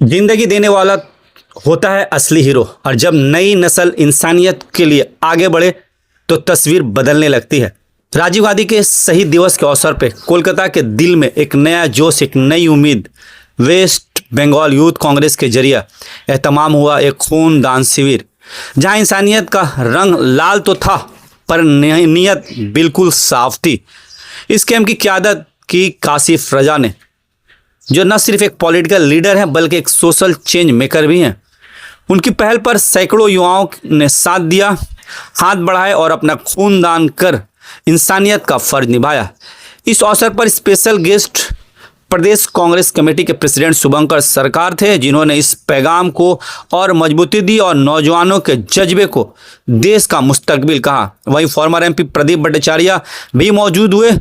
जिंदगी देने वाला होता है असली हीरो। और जब नई नस्ल इंसानियत के लिए आगे बढ़े तो तस्वीर बदलने लगती है। राजीव गांधी के शहीद दिवस के अवसर पर कोलकाता के दिल में एक नया जोश, एक नई उम्मीद। वेस्ट बंगाल यूथ कांग्रेस के जरिए एहतमाम हुआ एक खूनदान शिविर, जहां इंसानियत का रंग लाल तो था पर नीयत बिल्कुल साफ थी। इस कैंप की क़यादत की काशिफ रजा ने, जो न सिर्फ एक पॉलिटिकल लीडर हैं बल्कि एक सोशल चेंज मेकर भी हैं। उनकी पहल पर सैकड़ों युवाओं ने साथ दिया, हाथ बढ़ाए और अपना खून दान कर इंसानियत का फर्ज निभाया। इस अवसर पर स्पेशल गेस्ट प्रदेश कांग्रेस कमेटी के प्रेसिडेंट शुभंकर सरकार थे, जिन्होंने इस पैगाम को और मजबूती दी और नौजवानों के जज्बे को देश का मुस्तकबिल कहा। वहीं फॉर्मर एमपी प्रदीप भट्टाचार्य भी मौजूद हुए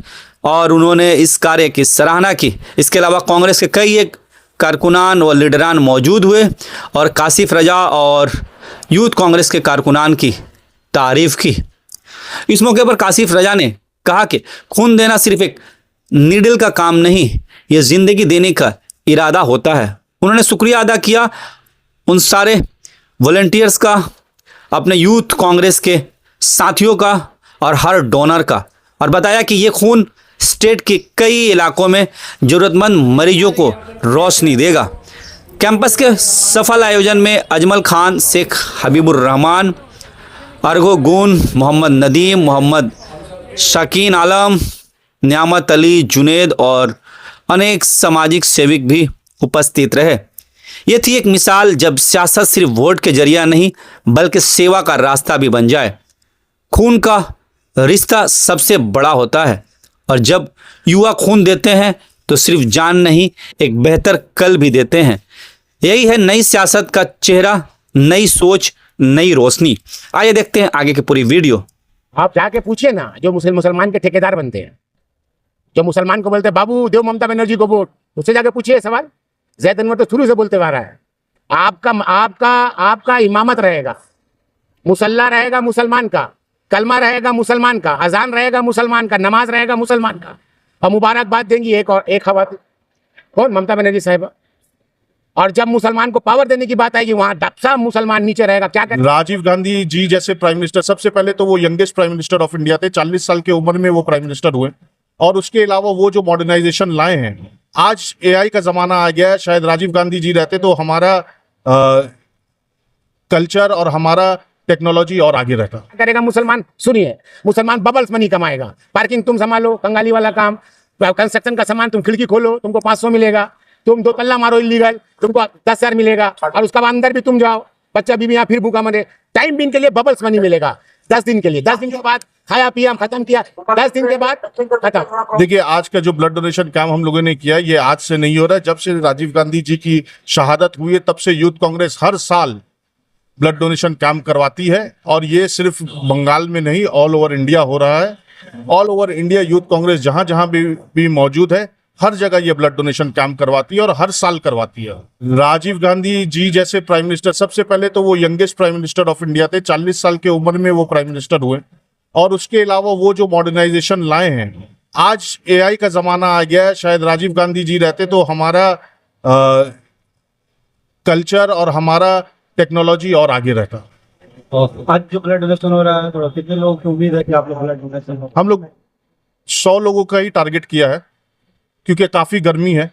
और उन्होंने इस कार्य की सराहना की। इसके अलावा कांग्रेस के कई एक कारकुनान व लीडरान मौजूद हुए और काशिफ रजा और यूथ कांग्रेस के कारकुनान की तारीफ की। इस मौके पर काशिफ रजा ने कहा कि खून देना सिर्फ एक नीडल का काम नहीं, यह जिंदगी देने का इरादा होता है। उन्होंने शुक्रिया अदा किया उन सारे वॉलंटियर्स का, अपने यूथ कांग्रेस के साथियों का और हर डोनर का, और बताया कि ये खून स्टेट के कई इलाकों में ज़रूरतमंद मरीजों को रोशनी देगा। कैंपस के सफल आयोजन में अजमल खान, शेख हबीबुर रहमान, अर्गो गुन, मोहम्मद नदीम, मोहम्मद शकीन आलम, नियामत अली, जुनेद और अनेक सामाजिक सेवक भी उपस्थित रहे। ये थी एक मिसाल, जब सियासत सिर्फ वोट के जरिया नहीं बल्कि सेवा का रास्ता भी बन जाए। खून का रिश्ता सबसे बड़ा होता है और जब युवा खून देते हैं तो सिर्फ जान नहीं, एक बेहतर कल भी देते हैं। यही है नई सियासत का चेहरा, नई सोच, नई रोशनी। आइए देखते हैं आगे की पूरी वीडियो। आप जाके पूछिए ना, जो मुसलमान के ठेकेदार बनते हैं, जो मुसलमान को बोलते हैं बाबू देव ममता बनर्जी को वोट, उससे जाके पूछिए सवाल। जैद अनवर तो शुरू से बोलते आ रहा है, आपका इमामत रहेगा, मुसल्ला रहेगा मुसलमान का, कलमा रहेगा मुसलमान का, अजान रहेगा मुसलमान का, नमाज रहेगा मुसलमान का, और मुबारकबाद देंगी एक खवातीन, कौन? ममता बनर्जी साहिबा। और जब मुसलमान को पावर देने की बात आएगी, वहां डबसा मुसलमान नीचे रहेगा। क्या करें? राजीव गांधी जी जैसे प्राइम मिनिस्टर, सबसे पहले तो वो youngest prime minister of India थे, 40 साल की उम्र में वो प्राइम मिनिस्टर हुए। और उसके अलावा वो जो मॉडर्नाइजेशन लाए हैं, आज एआई का जमाना आ गया है। शायद राजीव गांधी जी रहते तो हमारा कल्चर और हमारा टेक्नोलॉजी और आगे रहता। करेगा मुसलमान? सुनिए, मुसलमान बबल्स मनी कमाएगा। पार्किंग तुम संभालो, कंगाली वाला काम, कंस्ट्रक्शन का सामान तुम खिड़की खोलो, तुमको 500 मिलेगा। तुम 2 तल्ला मारो इलीगल, तुमको 10,000 मिलेगा। और उसका बाद अंदर भी तुम जाओ, बच्चा बीवी यहाँ फिर भूखा मरे। टाइम बीन के लिए बबल्स मनी मिलेगा 10 दिन के लिए। 10 दिन के बाद खाया पिया खत्म किया, 10 दिन के बाद खत्म। देखिए, आज का जो ब्लड डोनेशन कैंप हम लोगों ने किया, ये आज से नहीं हो रहा है। जब से राजीव गांधी जी की शहादत हुई है, तब से यूथ कांग्रेस हर साल ब्लड डोनेशन कैंप करवाती है। और ये सिर्फ बंगाल में नहीं, ऑल ओवर इंडिया हो रहा है। All over India youth Congress जहां जहां भी मौजूद है, हर जगह ये ब्लड डोनेशन कैंप करवाती है और हर साल करवाती है। राजीव गांधी जी जैसे प्राइम मिनिस्टर, सबसे पहले तो वो youngest prime minister of India थे, 40 साल की उम्र में वो प्राइम मिनिस्टर हुए। और उसके अलावा वो जो मॉडर्नाइजेशन लाए हैं, आज एआई का जमाना आ गया है। शायद राजीव गांधी जी रहते तो हमारा कल्चर और हमारा टेक्नोलॉजी और आगे रहता। आज जो ब्लड डोनेशन हो रहा है, थोड़ा कितने लोगों की उम्मीद है कि आप लोग ब्लड डोनेशन हो? हम लोग 100 लोगों का ही टारगेट किया है, क्योंकि काफ़ी गर्मी है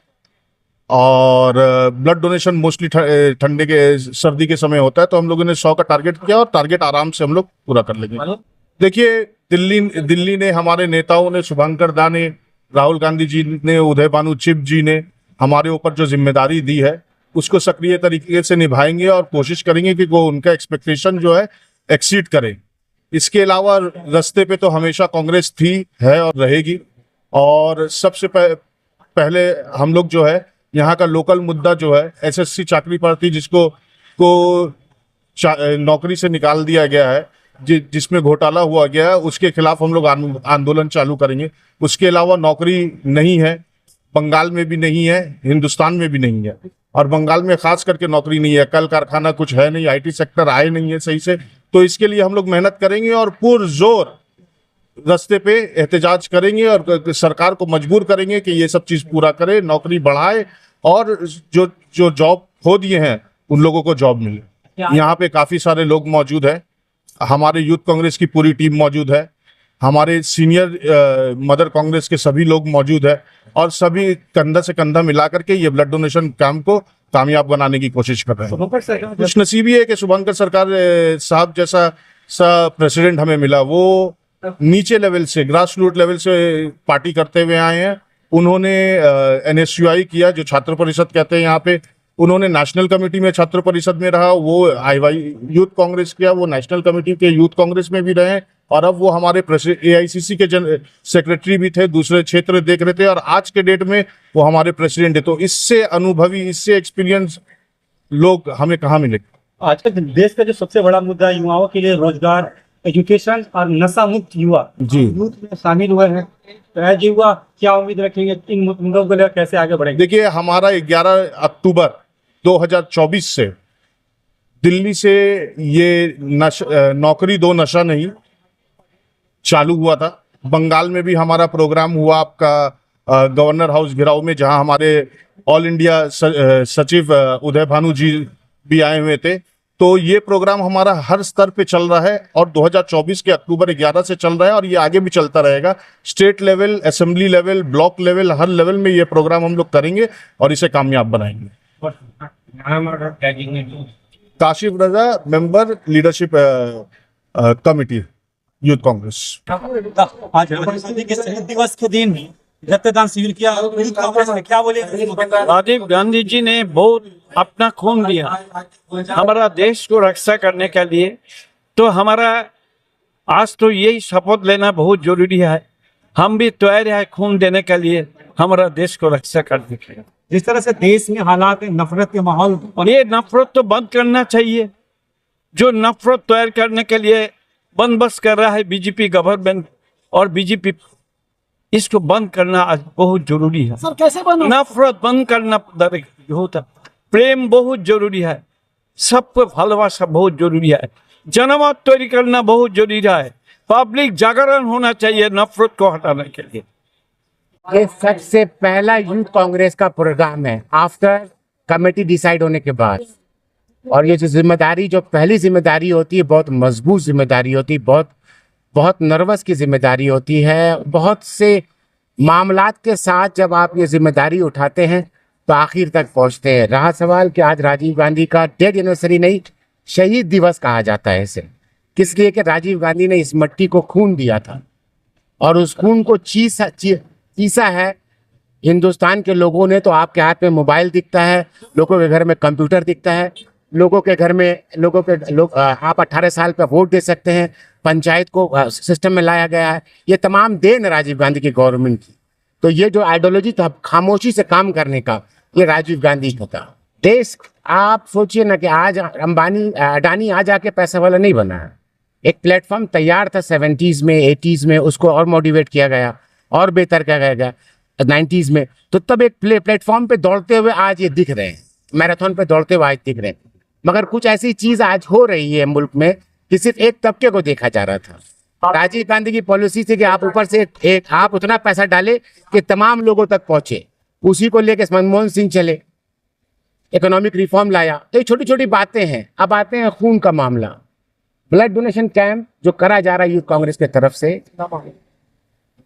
और ब्लड डोनेशन मोस्टली ठंडे के सर्दी के समय होता है। तो हम लोगों ने 100 का टारगेट किया और टारगेट आराम से हम लोग पूरा कर लेंगे। देखिए, दिल्ली ने, हमारे नेताओं ने, शुभंकर दा ने, राहुल गांधी जी ने, उदय भानु चिप जी ने हमारे ऊपर जो जिम्मेदारी दी है, उसको सक्रिय तरीके से निभाएंगे और कोशिश करेंगे कि वो उनका एक्सपेक्टेशन जो है एक्सीड करे। इसके अलावा रास्ते पे तो हमेशा कांग्रेस थी, है और रहेगी। और सबसे पहले हम लोग जो है, यहाँ का लोकल मुद्दा जो है, एसएससी चाकरी प्रार्थी जिसको नौकरी से निकाल दिया गया है, जिसमें घोटाला हुआ गया है, उसके खिलाफ हम लोग आंदोलन चालू करेंगे। उसके अलावा नौकरी नहीं है, बंगाल में भी नहीं है, हिंदुस्तान में भी नहीं है, और बंगाल में खास करके नौकरी नहीं है। कल कारखाना कुछ है नहीं, आईटी सेक्टर आए नहीं है सही से। तो इसके लिए हम लोग मेहनत करेंगे और पुरजोर रास्ते पे एहतजाज करेंगे और सरकार को मजबूर करेंगे कि ये सब चीज़ पूरा करे, नौकरी बढ़ाए और जो जो जॉब खो दिए हैं उन लोगों को जॉब मिले। यहाँ पे काफी सारे लोग मौजूद है, हमारे यूथ कांग्रेस की पूरी टीम मौजूद है, हमारे सीनियर मदर कांग्रेस के सभी लोग मौजूद है और सभी कंधा से कंधा मिलाकर के ये ब्लड डोनेशन कैंप को कामयाब बनाने की कोशिश कर रहे हैं। कुछ नसीबी है कि शुभंकर सरकार साहब जैसा प्रेसिडेंट हमें मिला, वो नीचे लेवल से, ग्रास रूट लेवल से पार्टी करते हुए आए हैं। उन्होंने NSUI किया, जो छात्र परिषद कहते हैं यहाँ पे, उन्होंने नेशनल कमेटी में छात्र परिषद में रहा, वो IY यूथ कांग्रेस किया, वो नेशनल कमेटी के यूथ कांग्रेस में भी रहे और अब वो हमारे AICC के सेक्रेटरी भी थे, दूसरे क्षेत्र देख रहे थे और आज के डेट में वो हमारे प्रेसिडेंट है। तो इससे अनुभवी, इससे एक्सपीरियंस लोग हमें कहाँ मिलेंगे। आजकल देश का जो सबसे बड़ा मुद्दा है युवाओं के लिए रोजगार, एजुकेशन और नशा मुक्त युवा जी। यूथ में शामिल हुए हैं। तो एज युवा क्या उम्मीद रखेंगे, इन मुद्दों को लेकर कैसे आगे बढ़ेंगे? देखिए, हमारा 11 अक्टूबर 2024 से दिल्ली से ये नौकरी दो नशा नहीं चालू हुआ था। बंगाल में भी हमारा प्रोग्राम हुआ आपका गवर्नर हाउस घेराव में, जहां हमारे ऑल इंडिया सचिव उदय भानु जी भी आए हुए थे। तो ये प्रोग्राम हमारा हर स्तर पे चल रहा है और 2024 के अक्टूबर 11 से चल रहा है और ये आगे भी चलता रहेगा। State level, assembly level, block level, हर लेवल में ये प्रोग्राम हम लोग करेंगे और इसे कामयाब बनाएंगे। Kashif Raza, member leadership committee, youth Congress. आज राजीव गांधी के शहीद दिवस के दिन रक्तदान शिविर किया यूथ कांग्रेस ने, क्या बोले? राजीव गांधी जी ने बहुत अपना खून दिया हमारा देश को रक्षा करने के लिए। तो हमारा आज तो यही शपथ लेना बहुत जरूरी है, हम भी तैयार है खून देने के लिए हमारा देश को रक्षा करने के लिए। जिस तरह से देश में हालात नफरत के माहौल, ये नफरत तो बंद करना चाहिए। जो नफरत तैयार करने के लिए बंदोबस्त कर रहा है बीजेपी गवर्नमेंट और बीजेपी, इसको बंद करना आज बहुत जरूरी है। सर कैसे बंद? नफरत बंद करना होता, प्रेम बहुत जरूरी है, सबको भालोबासा बहुत जरूरी है, जनमत तैयारी करना बहुत जरूरी है, पब्लिक जागरण होना चाहिए नफरत को हटाने के लिए। ये सबसे पहला यूथ कांग्रेस का प्रोग्राम है आफ्टर कमेटी डिसाइड होने के बाद। और ये जो जिम्मेदारी, जो पहली जिम्मेदारी होती है, बहुत मजबूत जिम्मेदारी होती है, बहुत नर्वस की जिम्मेदारी होती है। बहुत से मामलात के साथ जब आप ये जिम्मेदारी उठाते हैं तो आखिर तक पहुंचते हैं। रहा सवाल कि आज राजीव गांधी का डेथ एनिवर्सरी नहीं, शहीद दिवस कहा जाता है इसे, किस लिए? कि राजीव गांधी ने इस मिट्टी को खून दिया था और उस खून को चीसा है हिंदुस्तान के लोगों ने। तो आपके हाथ में मोबाइल दिखता है, लोगों के घर में कंप्यूटर दिखता है, लोगों के घर में आप 18 साल पे वोट दे सकते हैं, पंचायत को सिस्टम में लाया गया है। ये तमाम देन राजीव गांधी की गवर्नमेंट की। तो ये जो आइडियोलॉजी था खामोशी से काम करने का, ये राजीव गांधी का था। देश, आप सोचिए ना कि आज अडानी आज आके पैसा वाला नहीं बना है। एक प्लेटफॉर्म तैयार था 70s में, 80s में, उसको और मोटिवेट किया गया और बेहतर किया गया 90s में। तो तब एक प्लेटफॉर्म पे दौड़ते हुए आज ये दिख रहे हैं, मैराथन पे दौड़ते हुए आज दिख रहे हैं। मगर कुछ ऐसी चीज आज हो रही है मुल्क में कि सिर्फ एक तबके को देखा जा रहा था। राजीव गांधी की पॉलिसी थी कि आप ऊपर से आप उतना पैसा डाले कि तमाम लोगों तक पहुंचे। उसी को लेकर मनमोहन सिंह चले, इकोनॉमिक रिफॉर्म लाया। तो ये छोटी छोटी बातें हैं। अब आते हैं खून का मामला। ब्लड डोनेशन कैंप जो करा जा रहा है यूथ कांग्रेस की तरफ से,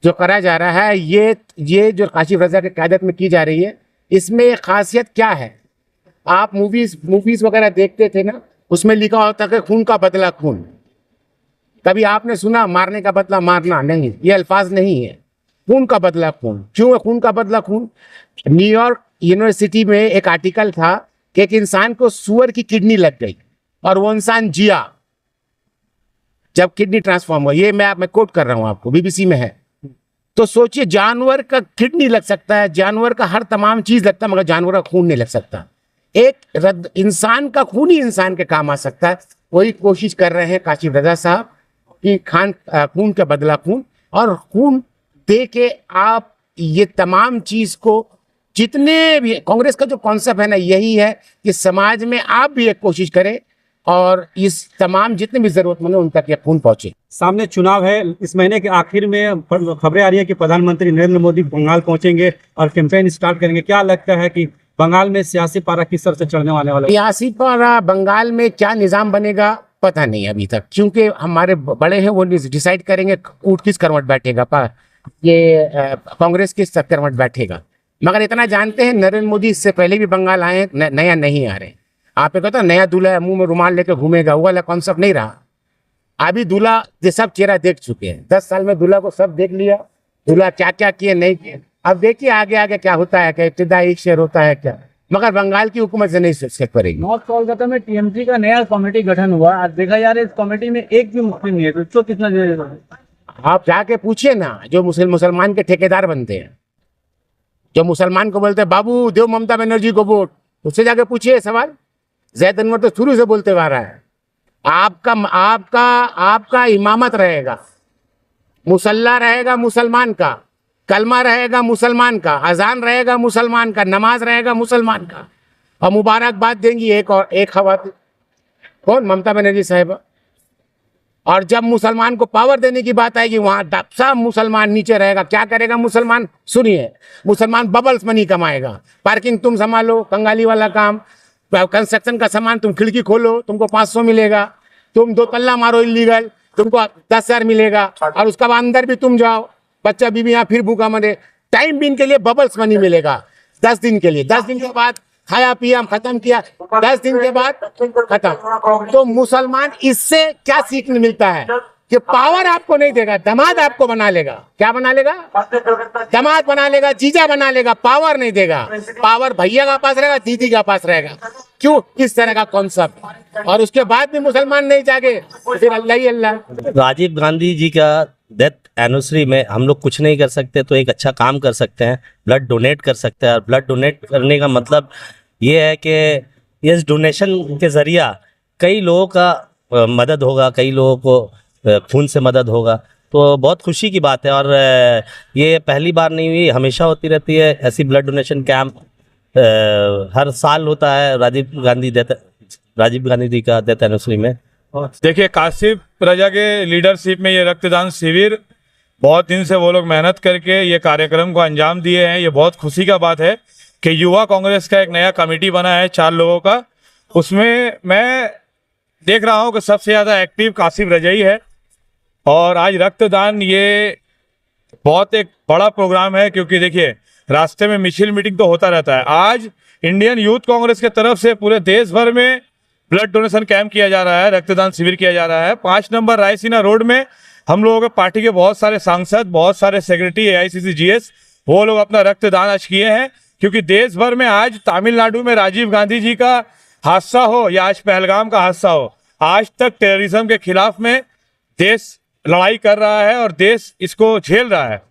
जो करा जा रहा है, ये जो काशिफ रजा की क़यादत में की जा रही है, इसमें खासियत क्या है? आप मूवीज वगैरह देखते थे ना, उसमें लिखा होता है कि खून का बदला खून। कभी आपने सुना मारने का बदला मारना? नहीं, ये अल्फाज नहीं है। खून का बदला खून। क्यों है खून का बदला खून? न्यूयॉर्क यूनिवर्सिटी में एक आर्टिकल था कि एक इंसान को सुअर की किडनी लग गई और वो इंसान जिया जब किडनी ट्रांसफॉर्म हुआ। ये मैं कोट कर रहा हूं आपको, BBC में है। तो सोचिए, जानवर का किडनी लग सकता है, जानवर का हर तमाम चीज लगता है, मगर जानवर का खून नहीं लग सकता। एक इंसान का खून ही इंसान के काम आ सकता है। वही कोशिश कर रहे हैं काशिफ रजा साहब कि खून का बदला खून, और खून दे के आप ये तमाम चीज को, जितने भी कांग्रेस का जो कॉन्सेप्ट है ना, यही है कि समाज में आप भी एक कोशिश करें और इस तमाम जितने भी जरूरतमंद है उन तक ये खून पहुंचे। सामने चुनाव है, इस महीने के आखिर में खबरें आ रही है कि प्रधानमंत्री नरेंद्र मोदी बंगाल पहुंचेंगे और कैंपेन स्टार्ट करेंगे। क्या लगता है कि बंगाल में सियासी पारा किस तरह से चढ़ने वाले सियासी पारा बंगाल में क्या निजाम बनेगा पता नहीं अभी तक, क्योंकि हमारे बड़े हैं वो डिसाइड करेंगे ऊँट किस करवट बैठेगा, कांग्रेस किस करवट बैठेगा। मगर इतना जानते हैं नरेंद्र मोदी इससे पहले भी बंगाल आए, नया नहीं आ रहे। आप ये कहते नया दूल्हा मुंह में रुमाल लेकर घूमेगा, वो वाला कॉन्सेप्ट नहीं रहा। अभी दूल्हा ये सब चेहरा देख चुके हैं, 10 साल में दूल्हा को सब देख लिया, दूल्हा क्या क्या किए नहीं किए। अब देखिए आगे आगे क्या होता है, क्या इब्तिदाई शेयर होता है क्या, मगर बंगाल की हुकूमत से नहीं सोच पड़ेगी। नॉर्थ कोलकाता में टीएमसी का नया कमेटी गठन हुआ, आज देखा जा रहा है इस कमेटी में एक भी मुस्लिम नहीं है, तो इसको कितना देगा? आप जाके पूछिए ना, जो मुसलमान के ठेकेदार बनते हैं, जो मुसलमान को बोलते हैं बाबू देव ममता बनर्जी को वोट, उससे जाके पूछिए सवाल। जैद अनवर तो शुरू से बोलते आ रहा है आपका इमामत रहेगा, मुसल्ला रहेगा मुसलमान का, कलमा रहेगा मुसलमान का, अजान रहेगा मुसलमान का, नमाज रहेगा मुसलमान का, और मुबारकबाद देंगी एक खवातीन, कौन? ममता बनर्जी साहिबा। और जब मुसलमान को पावर देने की बात आएगी वहां सब मुसलमान नीचे रहेगा। क्या करेगा मुसलमान? सुनिए, मुसलमान बबल्स मनी कमाएगा, पार्किंग तुम संभालो, कंगाली वाला काम, कंस्ट्रक्शन का सामान तुम खिड़की खोलो तुमको 500 मिलेगा, तुम 2 तल्ला मारो इलीगल तुमको 10,000 मिलेगा, और उसका बाद अंदर भी तुम जाओ, बच्चा बीबी यहाँ फिर भूखा मरे। टाइम बिन के लिए बबल्स मनी मिलेगा 10 दिन के लिए, 10 दिन के बाद खाया पिया खत्म किया, 10 दिन के बाद खत्म। तो मुसलमान इससे क्या सीखने मिलता है कि पावर आपको नहीं देगा, दामाद आपको बना लेगा। क्या बना लेगा? दामाद बना लेगा, जीजा बना लेगा, पावर नहीं देगा। पावर भैया का पास रहेगा, दीदी का पास रहेगा। क्यों? इस तरह का कॉन्सेप्ट। और उसके बाद भी मुसलमान नहीं जागे, फिर अल्लाह ही अल्लाह। राजीव गांधी जी का डेथ एनिवर्सरी में हम लोग कुछ नहीं कर सकते तो एक अच्छा काम कर सकते हैं, ब्लड डोनेट कर सकते हैं। और ब्लड डोनेट करने का मतलब ये है कि इस डोनेशन के ज़रिया कई लोगों का मदद होगा, कई लोगों को खून से मदद होगा, तो बहुत खुशी की बात है। और ये पहली बार नहीं हुई, हमेशा होती रहती है ऐसी ब्लड डोनेशन कैंप, हर साल होता है राजीव गांधी जी का डेथ एनिवर्सरी में। देखिए, कासिफ रजा के लीडरशिप में ये रक्तदान शिविर बहुत दिन से वो लोग मेहनत करके ये कार्यक्रम को अंजाम दिए हैं। ये बहुत खुशी का बात है कि युवा कांग्रेस का एक नया कमेटी बना है 4 लोगों का, उसमें मैं देख रहा हूँ कि सबसे ज़्यादा एक्टिव कासिफ रजा ही है। और आज रक्तदान ये बहुत एक बड़ा प्रोग्राम है, क्योंकि देखिए रास्ते में मिছিল मीटिंग तो होता रहता है। आज इंडियन यूथ कांग्रेस की तरफ से पूरे देश भर में ब्लड डोनेशन कैंप किया जा रहा है, रक्तदान शिविर किया जा रहा है। 5 नंबर रायसीना रोड में हम लोगों के पार्टी के बहुत सारे सांसद, बहुत सारे सेक्रेटरी AICC GS, वो लोग अपना रक्तदान आज किए हैं। क्योंकि देश भर में आज तमिलनाडु में राजीव गांधी जी का हादसा हो या आज पहलगाम का हादसा हो, आज तक टेररिज्म के खिलाफ में देश लड़ाई कर रहा है और देश इसको झेल रहा है।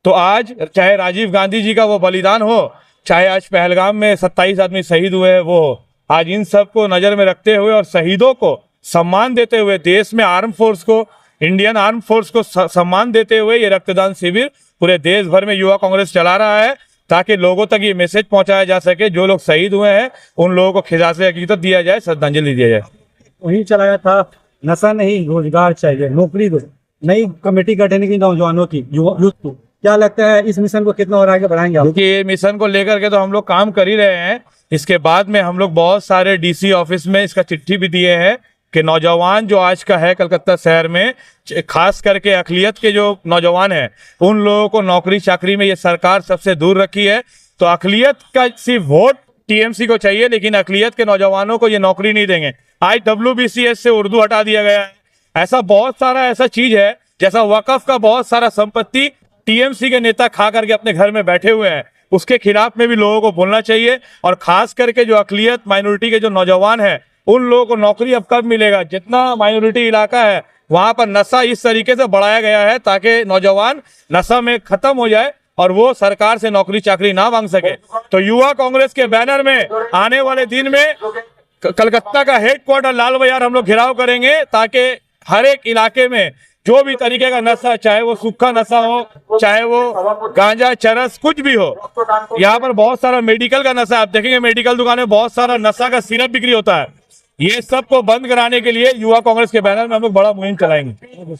तो आज चाहे राजीव गांधी जी का वो बलिदान हो, चाहे आज पहलगाम में 27 आदमी शहीद हुए हैं वो हो, आज इन सब को नज़र में रखते हुए और शहीदों को सम्मान देते हुए, देश में आर्म फोर्स को, इंडियन आर्म फोर्स को सम्मान देते हुए ये रक्तदान शिविर पूरे देश भर में युवा कांग्रेस चला रहा है, ताकि लोगों तक ये मैसेज पहुंचाया जा सके, जो लोग शहीद हुए हैं उन लोगों को खिजासे हकीकत दिया जाए, श्रद्धांजलि दिया जाए। वही चलाया था, नशा नहीं रोजगार चाहिए, नौकरी दो, नई कमेटी गठन की नौजवानों की, यूथ को। क्या लगता है इस मिशन को कितना और आगे बढ़ाएंगे आप? क्योंकि ये मिशन को लेकर के तो हम लोग काम कर ही रहे हैं। इसके बाद में हम लोग बहुत सारे DC ऑफिस में इसका चिट्ठी भी दिए हैं कि नौजवान जो आज का है कलकत्ता शहर में, खास करके अक़लियत के जो नौजवान हैं, उन लोगों को नौकरी चाकरी में ये सरकार सबसे दूर रखी है। तो अक़लियत का सिर्फ वोट TMC को चाहिए, लेकिन अक़लियत के नौजवानों को ये नौकरी नहीं देंगे। आज WBCS से उर्दू हटा दिया गया है। ऐसा बहुत सारा ऐसा चीज है, जैसा वक़्फ़ का बहुत सारा संपत्ति TMC के नेता खा करके अपने घर में बैठे हुए हैं, उसके खिलाफ में भी लोगों को बोलना चाहिए। और खास करके जो अक़लियत माइनॉरिटी के जो नौजवान हैं, उन लोगों को नौकरी अब कब मिलेगा? जितना माइनॉरिटी इलाका है वहां पर नशा इस तरीके से बढ़ाया गया है ताकि नौजवान नशा में खत्म हो जाए और वो सरकार से नौकरी चाकरी ना मांग सके। तो युवा कांग्रेस के बैनर में आने वाले दिन में कलकत्ता का हेडक्वार्टर लाल बाजार हम लोग घेराव करेंगे, ताकि हर एक इलाके में जो भी तरीके का नशा, चाहे वो सूखा नशा हो, चाहे वो गांजा चरस कुछ भी हो, यहाँ पर बहुत सारा मेडिकल का नशा, आप देखेंगे मेडिकल दुकान में बहुत सारा नशा का सिरप बिक्री होता है। ये सब को बंद कराने के लिए युवा कांग्रेस के बैनर में हम लोग बड़ा मुहिम चलाएंगे।